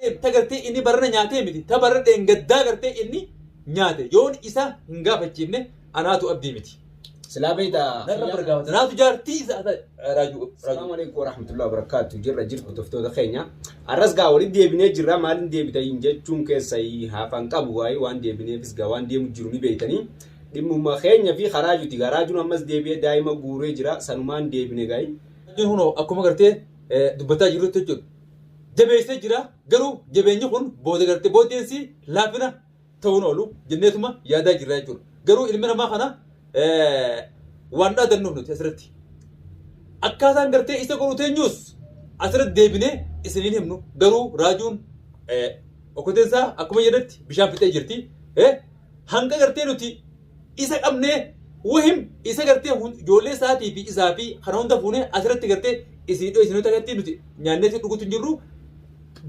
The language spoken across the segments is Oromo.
تقرتي إني برنا نياتي متي تبرد إن قد قرتي إني نياتي يون إسا هنگا بتشيبني أنا تو أبدي متي سلاميدا أنا تو جارتي إسا راجو السلام عليكم ورحمة الله وبركاته جرى جرى كتفتو دخينيا الرزقة ولد دي بني جرى مالن دي بتاعين جت چون كسي هافن كابواي وان دي بني بس جوان دي مجروني بيتني دي مخينيا في خراجو تيجا راجو نمس دي بيه دايما غوري جرى سلمان دي بني جاي هنا أكو ما قرتي دبتا جرو تجول جبهة جرا قرو جبهة خون بود قرتي بودينسي لافنا تونولو جنتما يادا جرا جور قرو إلمنا ما خنا وانا دنو تسرتي أكاسان قرتي إسا قرو تنيوس أسرت ديبني إسنين همنو قرو راجون أكودنسا أكو ما يدت بشان فتاة جرتي هنگا قرتي نوتي إسا أمني وهم إسا قرتي جولي ساتي في إسافي خنون دفوني أسرت قرتي إسنو تغطي نوتي نياني تلقو تنجرو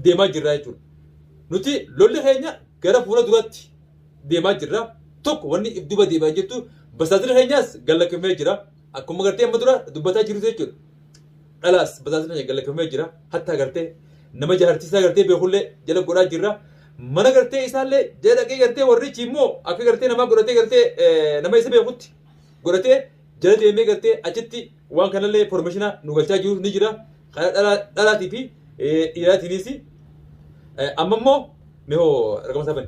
ديما جرا جور نوتي لولي خينيا غرا فورا دوات ديما جرا توك وني إبدوبا ديما جتو بساتر خينياس غلا كمي جرا أكو ما قرتي أمدورا دبتا جرو تجور خلاص بساتر خينيا غلا كمي جرا حتى قرتي نما جهرتي سا قرتي بيخولي جلا قرا جرا mana gartee isaallee jedhaqee gartee warri immoo akka gartee namaa godhatee gartee nama isa beekutti godhatee jala deemee gartee achitti waan kanallee informationa nu galchaa jiru ni jira dhalaatii fi dhiiraatiinis amma immoo mihoo argama saban.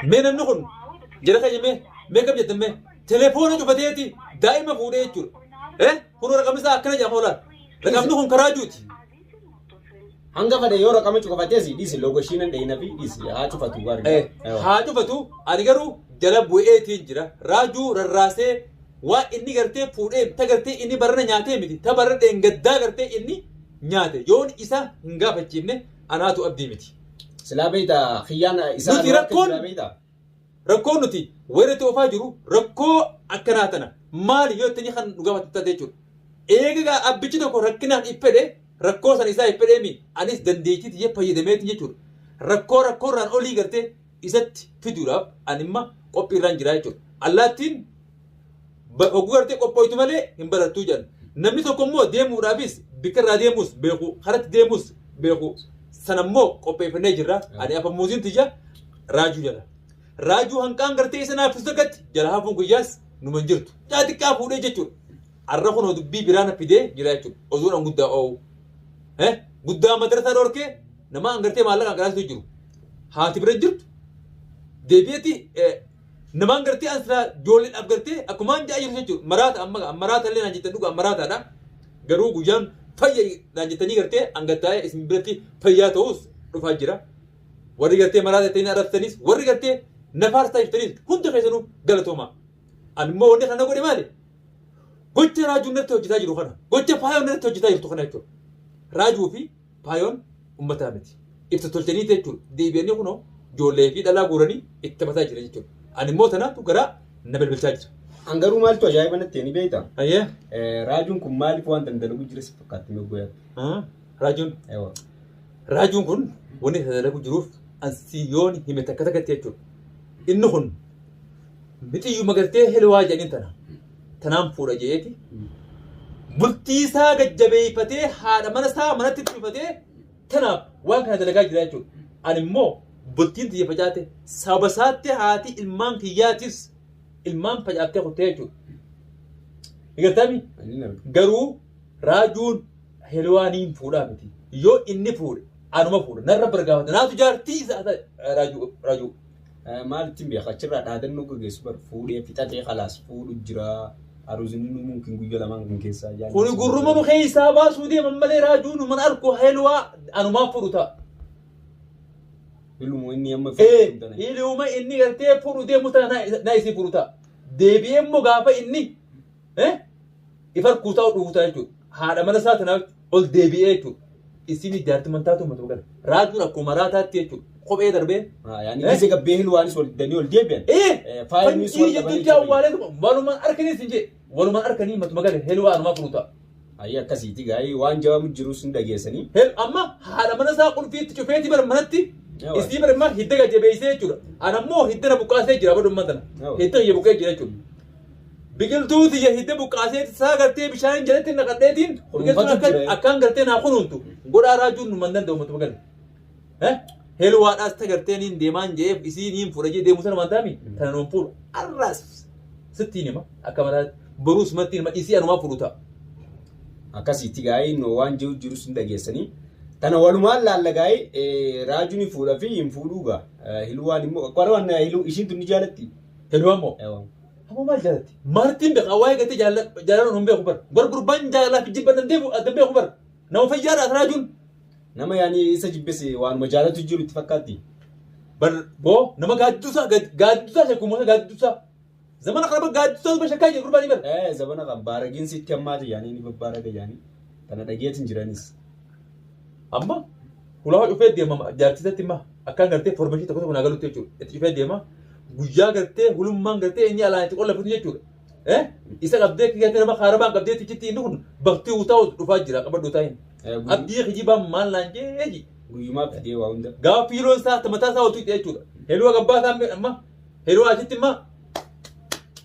من النقل جرى خيمة ما كم جتمه تلفونه جو بديتي دائما فوده يجور هو رقم سا كنا جاهولا رقم نقول كراجوت hanga fada yoo raqama cufateesi dhisi logo shiinan dhayna fi dhisi haa cufatu gaarii haa cufatu ani garuu jala bu'eetiin jira raajuu rarraasee waa inni gartee fuudhee ta gartee inni barana nyaatee miti ta barana dheengaddaa gartee inni nyaate yoon isa hin gaafachiifne anaatu abdii miti. Silaabeeta xiyyaana isaa nuti rakkoon nuti weerartii ofaa jiru rakkoo akkanaa tana maali yoo itti kan dhugaa battataa jechuudha. Eegaa abbichi tokko rakkinaan iffedhe rakkoo san isaa iffedheemi anis dandeettii tiyya fayyadameetiin jechuudha. Rakkoorraan olii gartee isatti fiduudhaaf animma qophiirraan jira jechuudha. Allaattiin oguu gartee qophooytu malee hin barattuu jedhan. Namni tokko immoo deemuudhaafis bikkarraa deemus beeku karatti deemus beeku. sanammoo qopheeffannee jirra ani afa muuziin tiyya raajuu jala raajuu hanqaan gartee isa naaf sagatti jala hafuun guyyaas numan jirtu xiqqaa fuudhee jechuudha arra kun dubbii biraana fidee jira jechuudha ozuudhaan guddaa oowu guddaa madarasa dhorkee nama angartee maallaqa angaraasitu jiru haati bira jirtu deebi'eeti nama angartee ansira joolleen abgartee akkumaan jaa jiru jechuudha maraata amma maraata illee naan jettan dhugaa maraataadha garuu guyyaan fayya naanjettanii gartee angattaa'ee isin biratti fayyaa ta'us dhufaa jira. Warri gartee maraata ta'anii arrabsitanis warri gartee nafaas taasiftaniis hundi keessanuu galatooma. Ani immoo wanni kana godhe maali? Gocha raajuun irratti hojjetaa jiru kana. Gocha faayoon irratti hojjetaa jirtu kana jechuudha. Raajuu fi faayoon uummataa miti. Ibsa tolchanii jechuudha. Deebi'anii kunoo ijoollee fi dhalaa guuranii itti taphataa jira jechuudha. Ani immoo tanaatu garaa na bilbilchaa jira. Angaruu maaltu ajaa'iba natti ni beektaa? Ayyee. Raajuun kun maaliif waan daldalagu jira si fakkaatti mee goyaa? Raajuun. Raajuun kun wanni daldalagu jiruuf ansiyoon hime takka takkatti jechuudha. Inni kun mitiyyuu magartee helwaa jedhaniin tana. Tanaan fuudha jeeti. Bultii isaa gajjabeeffatee haadha mana isaa manatti dhufatee tanaaf waan kana dalagaa jira jechuudha. Ani immoo bultiin tiyya facaate sababa isaatti haati ilmaan kiyyaatis ilmaan facaaftee kuttee jechuudha. Egartaami garuu raajuun helwaaniin fuudhaa miti. Yoo inni fuudhe anuma fuudha narra bargaafata naatu jaartii isaa raajuu. Maalitti beeka achirraa dhaadannoo gaggeessu bar fuudhee fixatee khalaas fuudhu jira. Aruuzinni nu mungkin guyyaa lamaan kan keessaa jaalladha. Kuni gurruma nu keessaa baasuu deeman malee raajuun man arku helwaa anumaa fuudhu ta'a. Ilmu inni amma fuudhu. Ilmu inni gartee fuudhu deemu ta'a na isii fuudhu ta'a. Deebi'ee immoo gaafa inni ifar kuutaa dhugutaa jechuudha. Haadha mana isaa tanaaf ol deebi'ee jechuudha. Isin ijaarti mantaatu uummatu gala. Raajuun akkuma raataatti jechuudha. Kophee darbee. Yaani gise gabbee hilwaanis ol danii ol deebi'an. Faayiniis ol dabanii jechuudha. Walumaan arkanii sin jee walumaan arkanii matuma gale helwaa anumaa fuudhu ta'a. Ayya akkasiiti gaa'ii waan jawaamu jiru sun dhageessanii. Amma haadha mana isaa qulfiitti cufeeti bara manatti isii bara immoo hidda gajabeessee jechuudha. Ana immoo hidda na buqqaasee jira bara dhumma tana. Hidda kiyya buqqee jira jechuudha. Biqiltuu tiyya hidda buqqaasee isaa gartee bishaan jalatti naqadheetiin biqiltuun akkaan gartee naa kunuuntu godhaa raajuun nu mandan da'umatu magale. Heeluwaadhaas ta gartee niin deemaan jeef isii niin fudha jee deemu sana mantaami tana nuun fuudha. Arraas sittiin hima akka maraatti boruus mattiin hima isii anumaa fudhu ta'a. Akkasitti gaa'ii no waan jiru sun dhageessanii tana walumaan laalla gaa'ii raajuun fuudha fi hin fuudhuu gaa hiluwaan immoo qoraan hilu ishiin tun ni jaalatti. Hiluwaan moo? Ammoo maal jaalatti? Maartiin beekaa waa'ee gatee jaalaluu hin beeku bara. Gurgurbaan jaalalaa fi jibba adda beeku bara. Nama fayyaadhaas raajuun. Nama yaani isa jibbese waanuma jaalatu jiru itti fakkaatti. Bar boo nama gaaddusaa shakkuuma gaaddusaa. Zamana kana gaaddusaa osoo shakkaa jiru gurbaan bara. Zamana kan baaragiin sitti hammaate yaani ni babbaaraga yaani tana dhageetiin jiranis. Amma hulaa dhufee deema jaalchisatti immoo akkaan gartee foormeeshii tokko tokko naagalutti jechuudha. Itti dhufee deema guyyaa gartee hulummaan gartee inni alaan itti qollafatu jechuudha. Isa qabdee kiyyatti nama haarabaan qabdee tichitti inni kun baktii utaa dhufaa jira qabadhu taa'in. Abdii kijibaan maal naan jeeji. Guyyumaa fidee waa hunda. Gaafa yeroon isaa mataa isaa oltu jechuudha. Heeluu gabbaa isaa amma heeluu achitti immoo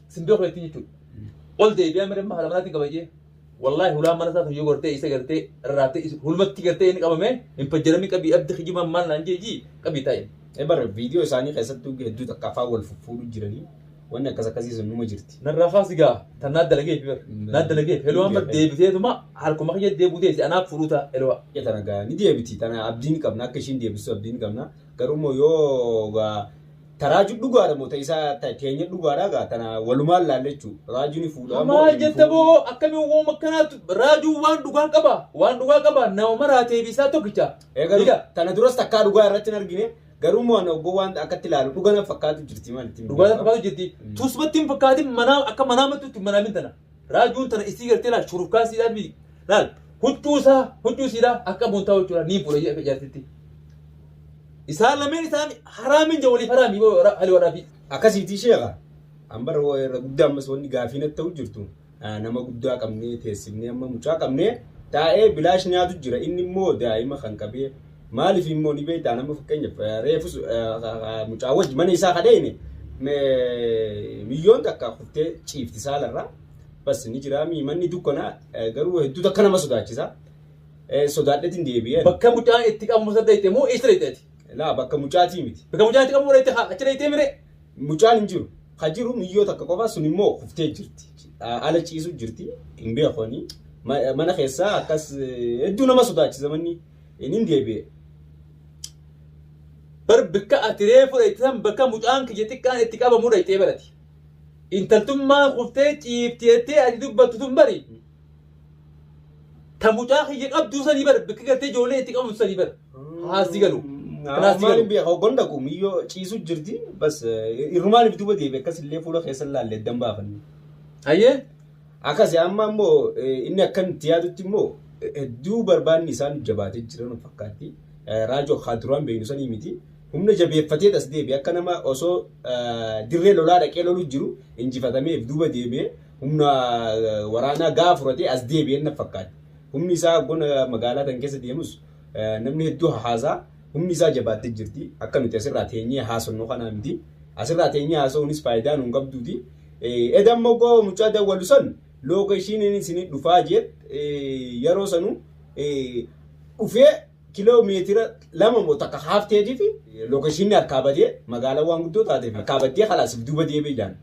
simboo koletti jechuudha. Ol deebi'aa mire immoo haala manaatiin qabajee. Wallahi hulaan mana isaa yoo gartee isa gartee rarraatee hulmatti gartee inni qabamee hin fajjaramii qabii abdii kijibaan maal naan jeeji qabii taa'in. Bara viidiyoo isaanii keessattuu hedduu takka afaan wal fuudhu jiranii. Wanni akkas akkasiisan numa jirti. Narraa faasigaa tan naadda lageef bar naadda lageef heluwaan bar deebiteetuma harkuma kiyya deebutee si anaaf furuuta heluwa. Tana gaa ni deebiti tana abdiin qabna akka ishiin deebisu abdiin qabna garuu immoo yoo taraaju dhugaadha moo ta'isaa teenya dhugaadha gaa tana walumaan laalle jechuudha raajuu ni fuudha. Maal jetta boo akkamiin wooma akkanaatu raajuu waan dhugaa qaba nama maraatee bisaa tokkicha. Egaa tana duras takkaa dhugaa irratti hin argine. Garuu moo obbo waan akkatti ilaalu dhugaa fakkaatu jirti maal itti dhugaa fakkaatu jirti tusbatti hin fakkaatin manaa akka manaa matutti manaa min tana raajuun tana isii gartee laal shurufkaasiidhaan bi laal huccuu siidaa akka buntaa jechuudha niin fuudha akka jaartitti isaan lameen isaan haraamin ja waliif haraamii hali wadhaafi akkasiitii sheeka ambar irra guddaa ammas wanni gaafiinatti ta'u jirtu nama guddaa qabnee teessifnee amma mucaa qabnee taa'ee bilaash nyaatu jira inni immoo daa'ima kan qabee maaliif immoo ni beektaa nama fakkeenyaaf reefus mucaa wajji mana isaa kadheene milyoon takka kuftee ciifti saalarraa bas ni jira manni dukkana garuu hedduu takka nama sodaachisa sodaadheetiin deebi'ee. Bakka mucaan itti qabu masa dayte moo eessa dayteeti? Laa bakka mucaatii miti. Bakka mucaan itti qabu dayte achi daytee mire? Mucaan hin jiru. Ha jiru miyyoo takka qofa sun immoo kuftee jirti. Ala ciisu jirti hin beekoni mana keessaa akkas hedduu nama sodaachisa manni inni deebi'ee. Bar bakka ati reefu daytan bakka mucaan kiyya xiqqaan itti qabamu daytee barati. Intaltummaan kuftee ciifteettee ati dubbattu tun bari. Ta mucaa kiyya qabduu sanii bar bakka gartee ijoollee itti qabamu sanii bar. Haasii galu. Maaliin beekaa hoggon dhaqu miyyoo ciisu jirti bas irrumaan ibituba deebi'e akkasillee fuula keessa laallee dambaafanne. Hayyee. Akkasii amma immoo inni akkan itti yaadutti immoo hedduu barbaanni isaan jabaatee jiran fakkaatti. Raajoo haaduraan beeknu sanii miti. Humna jabeeffatee as deebi'e akka nama osoo dirree lolaa dhaqee loluu jiru injifatameef duuba deebi'e humna waraanaa gaafa fudhatee as deebi'e na fakkaatti. Humni isaa gona magaalaa kan keessa deemus namni hedduu haasaa humni isaa jabaattee jirti. Akka nuti asirraa teenyee haasofnu kanaa miti. Asirraa teenyee haasa'uunis faayidaa nuun qabduuti. Edan mogoo mucaa dawwalu san looga ishiin isin dhufaa jeet yeroo sanuu dhufee kiiloomeetira 2 moo takka haafteetii fi lookashinni harkaa badee magaalaa waan guddoo taateef harkaa badee khalaas duuba deebi'ee jaan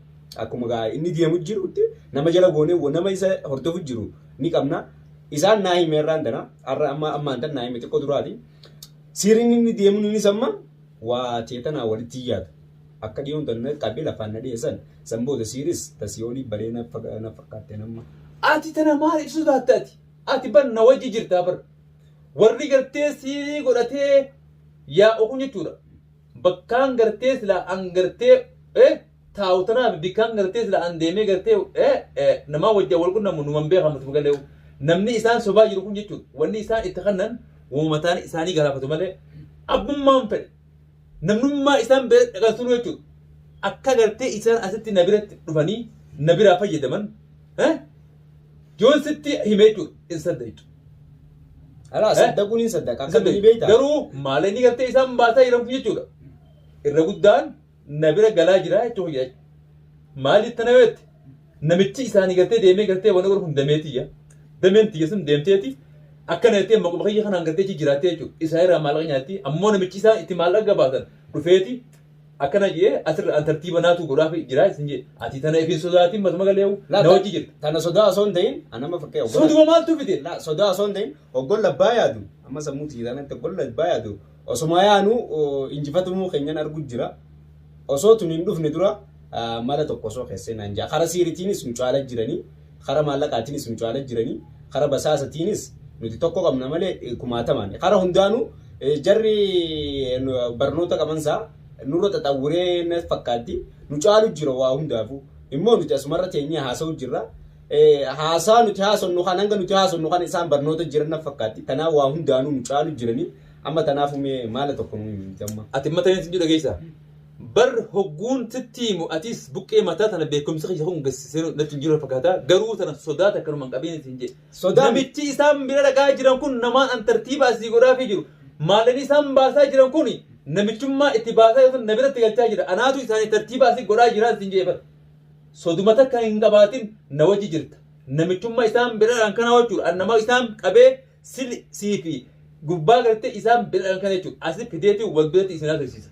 akkuma inni deemu jirutti nama jala goonee nama isa hordofu jiru ni qabna isaan naa himeerraan dana har'a ammaan tan naa hime xiqqoo duraati sirriin inni deemu innis amma waa teetanaa walitti yaadu akka dhiyoon tan qabee lafaan na dhiyeessan sanboota siiris tasiyoolii baree na fakkaatte nama. Ati tana maal ibsu taataati? Ati ban na wajji jirtaa bar. Warri gartee siirii godhatee yaa'u kun jechuudha. Bakkaan gartee sila an gartee taa'u tanaaf bikkaan gartee sila an deemee gartee namaa wajjin wal qunnamu numan beekamu magalee namni isaan sobaa jiru kun jechuudha. Wanni isaan itti kannan uumataan isaanii garaafatu malee abbummaan fedhe namnummaa isaan bira dhaqasuu jechuudha. Akka gartee isaan asitti na biratti dhufanii na biraa fayyadaman joon sitti himee jechuudha in saddaqu. Alaa saddaquun hin saddaqa akkamiin beektaa? Garuu maalanii gartee isaan baasaa jiran jechuudha. Irra guddaan na bira galaa jira jechuudha. Maaliif tana beekte namichi isaanii gartee deemee gartee waan godhu dameetiyya. Dameen tiyya sun deemteeti akkana jettee maquma kiyya kanaan gartee jijjiiraattee jechuudha. Isaa irraa maallaqa nyaatti ammoo namichi isaa itti maallaqa gabaasan dhufeeti akkana jee asirra tartiiba naatu godhaaf jira isin jee ati tana ifin sodaatiin masuma galeewu na wajji jirta. Tana sodaa osoo hin ta'in anama fakkee Soduma maaltu fide? sodaa osoo hin ta'in oggoon labbaa yaadu amma sammuu tiyyataanatti oggoon labbaa yaadu osuma yaanu injifatamuu keenyan argu jira osoo tun hin dhufne dura mala tokko osoo keessee naan jaa kara siiritiinis nu caala jiranii kara maallaqaatiinis nu caala jiranii kara basaasatiinis nuti tokko qabna malee kumaatamaan kara hundaanuu jarri barnoota qabansaa nurra xaxawuree na fakkaatti nu caalu jira waa hundaafu immoo nuti asumarra teenyee haasa'u jirra haasaa nuti haasonnu kan hanga nuti haasonnu kan isaan barnoota jiran na fakkaatti kanaaf waa hundaanuu nu caalu jiranii amma tanaaf maala tokko nu himti amma. Ati mataan isin jedhu geessa. Bar hogguun tittiimu atis buqqee mataa tana beekumsa kiyya kun gassisee natti jiru fakkaata garuu tana sodaata akkanuma qabeen isin jedhe. Namichi isaan bira dhagaa jiran kun namaan an tartiiba asii godhaafii jiru maalanii isaan baasaa jiran kun namichummaa itti baasaa yoo na biratti galchaa jira anaatu isaanii tartiiba asii godhaa jira isin jedhe bar. Soduma takka hin qabaatin na wajji jirta namichummaa isaan bira kana jechuudha annama isaan qabee siifi gubbaa gartee isaan bira kana jechuudha asii fideetii wal biratti isin agarsiisa.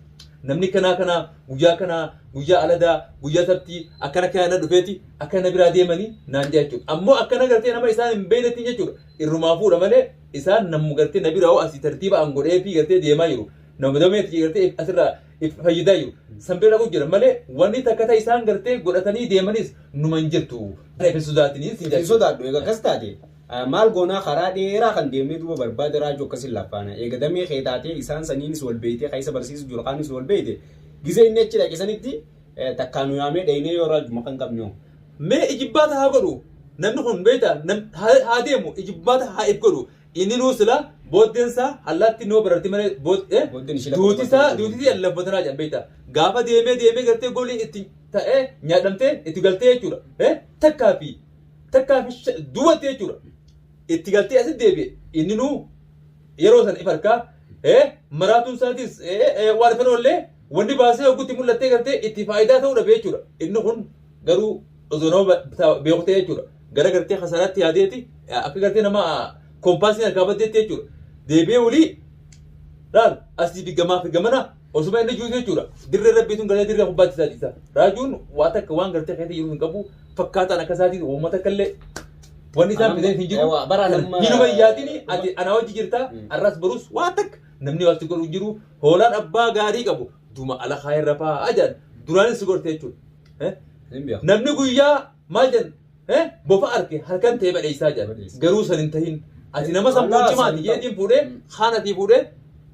Namni kana guyyaa aladaa guyyaa sabtii akkana kana dhufeeti akkana biraa deemanii naan jechuudha. Ammoo akkana gartee nama isaan hin beeknetti jechuudha. Irrumaa fuudha malee isaan namu gartee na biraa asii tartiiba an godhee fi gartee deemaa jiru. Nama dameetti gartee asirraa fayyidaa jiru. Sanbira dhagu jira malee wanni takka ta'e isaan gartee godhatanii deemanis numa hin jirtu. Ifin sodaatiniis hin jirtu. Sodaadhu egaa akkas taate. Maal goonaa karaa dheeraa kan deemnee duuba barbaade raajuu akkasiin laffaana eegadamee keetaatee isaan saniinis wal beeytee kaisa barsiisu jiru kaanis wal beeyte gisee inni achi dhaqisanitti takkaan nu yaamee dhaynee yoo raajuma kan qabnu. Mee ijibbaata haa godhu namni kun beeyta haa deemu ijibbaata haa if godhu inni nuu sila booddeensaa allaatti nuu bararti malee duutisaa laffatanaa jedhan beeyta gaafa deemee gartee golii itti ta'ee nyaadhamtee itti galtee jechuudha takkaafi duwwattee jechuudha. Itti galtee asitti deebi'e inni nuu yeroo san ifarkaa maraatuun isaatis waan fanoollee wanni baasee hogguutti mul'attee gartee itti faayidaa ta'uu dhabe jechuudha. Inni kun garuu osoo nama beekutee jechuudha. Gara gartee kasaraatti yaadeeti akka gartee nama koompaasiin harkaa baddeetti jechuudha. Deebi'ee walii laal asii fi gamaa fi gamana osuma inni juutu jechuudha. Dirree rabbiituun galee dirree kubbaatti isaa dhiisa. Raajuun waa takka waan gartee keessa jiru hin qabu fakkaataan akka isaatiin uummata kallee. Wanni isaan fideen hin jiru hinuma iyyaatiin ati ana wajji jirta arras barus waa takka namni walitti godhu jiru hoolaan abbaa gaarii qabu duma ala kaayeen rafaa ajaan duraanis si gorte jechuudha. Namni guyyaa maal jedhan bofa arge halkan ta'e badheessaa jedhan garuu san hin tahin ati nama sammuu cimaati jeetiin fuudhee haanatii fuudhee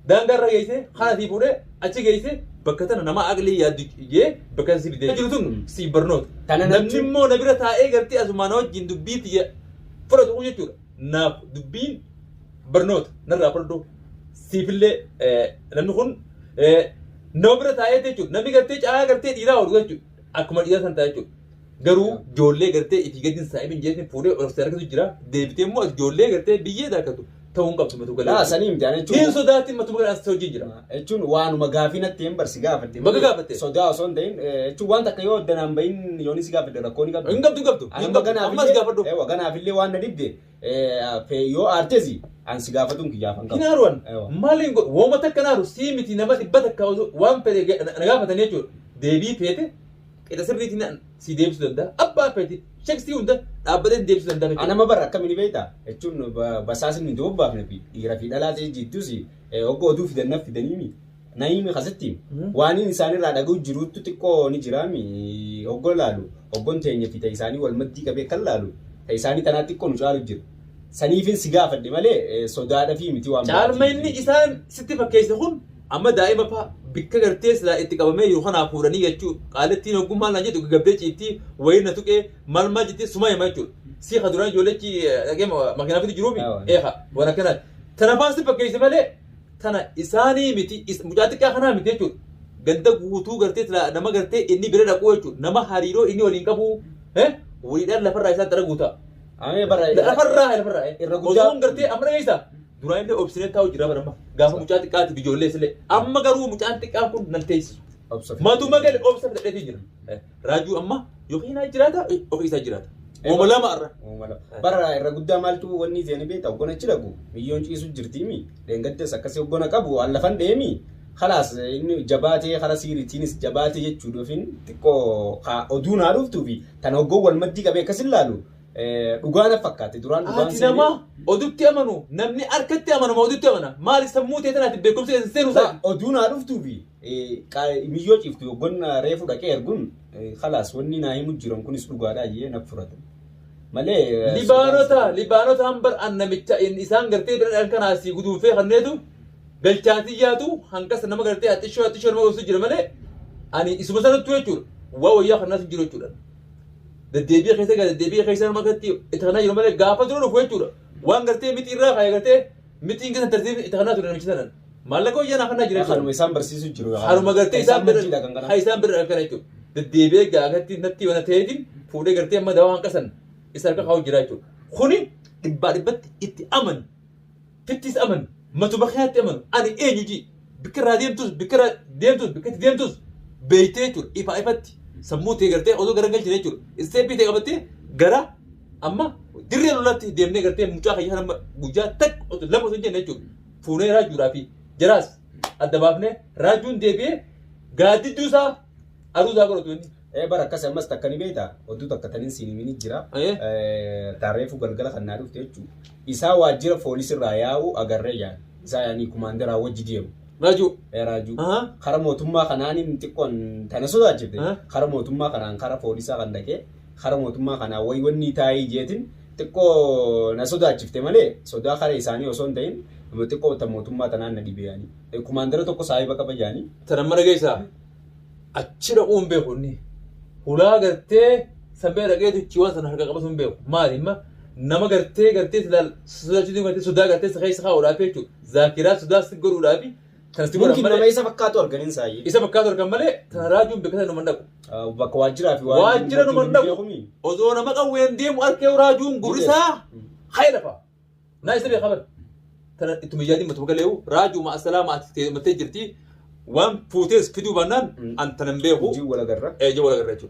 daangarra geessee haanatii fuudhee achi geessee bakka tana nama aqlii yaaddu jee bakka si fidee jiru tun si barnoota. Namni immoo na bira taa'ee gartee asumaan wajjin dubbiitti fudhatu jechuudha. Naaf dubbiin barnoota narraa fudhadhu siifillee namni kun nama bira taa'ee jechuudha. Namni gartee caalaa gartee dhiiraa oolu jechuudha. Akkuma dhiiraa san ta'a jechuudha. Garuu ijoollee gartee ifi gadi saayibin jeetiin fuudhee ofiisaa harkatu jira. Deebitee immoo ijoollee gartee biyyee daakatu ta'uu hin qabdu matu galee. Sanii miti jechuudha. Hin sodaatiin matu galee as hojii jira. Jechuun waanuma gaafii natti hin barsi gaafatte. Bakka gaafatte. Sodaa osoo hin ta'in jechuun waan takka yoo danaan bahin yooni si gaafatte rakkoo ni qabdu. Hin qabdu. Ammas gaafadhu. Ganaafillee waan na dibde yoo aartezi an si gaafatuun kiyyaafan qabu. Hinaaruwan maaliin godhu wooma takka naaru sii miti nama dhibba takka waan fedhe na gaafatan jechuudha. Deebii feete qixa sirriitiin si deebisuu danda'a. Abbaa feete sheeksii hunda dhaabbatee deebisuu danda'a. Anama bara akkamiin beektaa jechuun basaasni itti bobbaafne fi dhiira fi dhalaa ta'e jittus oggoo oduu fidannaaf fidaniimi. Naimi kasatti waan isaanirraa dhaga'u jiruutu xiqqoo ni jiraami oggoo laalu oggoon teenya fi ta'e isaanii wal maddii qabee kan laalu ta'e isaanii tanaa xiqqoo nu caalu jiru. Saniifin si gaafadhe malee sodaadhaa fi miti waan caalma inni isaan sitti fakkeesse kun amma daa'ima fa'a bikka gartee silaa itti qabamee yeroo kanaaf fuudhanii jechuudha. Qaalettiin ogummaan naan jedhu gabdee ciitti wayii na tuqee maal jettee suma himaa jechuudha. Si ka duraan ijoollechi dhaqee makiinaa fiti jiruufi eeqa waan akkanaati. Tana faasti fakkeesse malee tana isaanii miti mucaa xiqqaa kanaa miti jechuudha. Ganda guutuu gartee nama gartee inni bira dhaquu jechuudha. Nama hariiroo inni waliin qabu waliidhaan lafarraa isaa dara guutaa. Amee bara lafarraa irra guddaa osoon gartee amma dhageessa duraan illee obsinee taa'u jira barama gaafa mucaa xiqqaati bijoollee sillee amma garuu mucaan xiqqaan kun nan teessisu matuma gale obsa fudhatee jira raajuu amma yookiin jiraata ofii isaa jiraata ooma lama irra bara irra guddaa maaltu wanni zeeni beektaa oggona achi dhaqu biyyoon ciisu jirtiimi leengaddees akkasii oggona qabu waan lafan deemi خلاص إنه جباتي خلاص يريتينس جباتي يجودو فين تكو أدون عارف توفي تناقو والمدي كبير كسلالو رجعنا فكرت دوران رجعنا سينما ما أدوتي أمانو نمني أركتي أمانو ما أدوتي أمانا ما لسموت يتنا تبيكم سينو لا أدون عارف توفي ميجوش يفتو قلنا ريفو دكير قن خلاص وني نايم الجيران كوني سلوك على يه نفرط ماله ليبانوتا أمبر أن متى إن إنسان قرتي بدل كان عسي قدوم فيه خنيتو galchaatiyyaatu hanqasa nama gartee atishoo nama gosa jira malee ani isuma sanattu jechuudha waa wayyaa kannaatu jiru jechuudha deddeebi'ee keessa nama gatti itti kanaa jiru malee gaafa dura dhufu jechuudha waan gartee miti irraa kaayee gartee mitiin keessa tartiib itti kanaa ture namichi sanan maallaqa wayyaa naa kanaa jira haruma isaan barsiisu jiru haruma gartee isaan bira kana jechuudha deddeebi'ee gaagatti natti wana ta'eetiin fuudhee gartee amma dawaa hanqasan isa harka kaa'u jira jechuudha kuni dhibbatti itti aman fittis aman ما تبغى تأمن أنا إيه نجي بكرة ديمتوس بيتيتور إيفاتي سموتي قرتي أو قرنجل جنيتور السبب تيجي قرا أما دري لولاتي ديمني قرتي مجاهي هنا مجاه تك أو لما تنجي نيتور فوني راجو رافي جراس الدبابنة راجون دبي قادي دوسا أروزا قرطوني bara akkasii ammas takka ni beektaa oduu takka taniin siinimini jira taarreefu galgala kan naa dhufte jechuudha isaa waajjira poolisirraa yaa'u agarree yaa'u isaa yaanii kumaandaraa wajji deemu raajuu kara mootummaa kanaaniin xiqqoon tana sodaachifte kara mootummaa kanaan kara poolisaa kan dhaqee kara mootummaa kanaan wanni taa'ee jeetin xiqqoo na sodaachifte malee sodaa kara isaanii osoo hin ta'in xiqqoo ta mootummaa tanaan na dhibee yaanii kumaandara tokko saahiba qaba yaanii tana mara geessaa achira uun beekunni hulaa gartee sammee dhaqeetu chiiwwan sana harka qabatu hin beeku maaliimma nama gartee sodaachituu gartee sodaa gartee isa keessa kaa'uudhaaf jechuudha zaakiraa sodaa si godhuudhaaf kan si godhan malee isa fakkaatu arganin saayii isa fakkaatu argan malee tana raajuun beekata numa dhaqu bakka waajjiraa fi waajjira numa dhaqu osoo nama qawween deemu arkee raajuun gurrisaa hayi lafa naa isa beekaman tana ittuma yaadiin matuma galeewu raajuu ma assalaamaa ati mattee jirti waan fuutees fiduu baannaan an tanan beeku ejii wala garra jechuudha.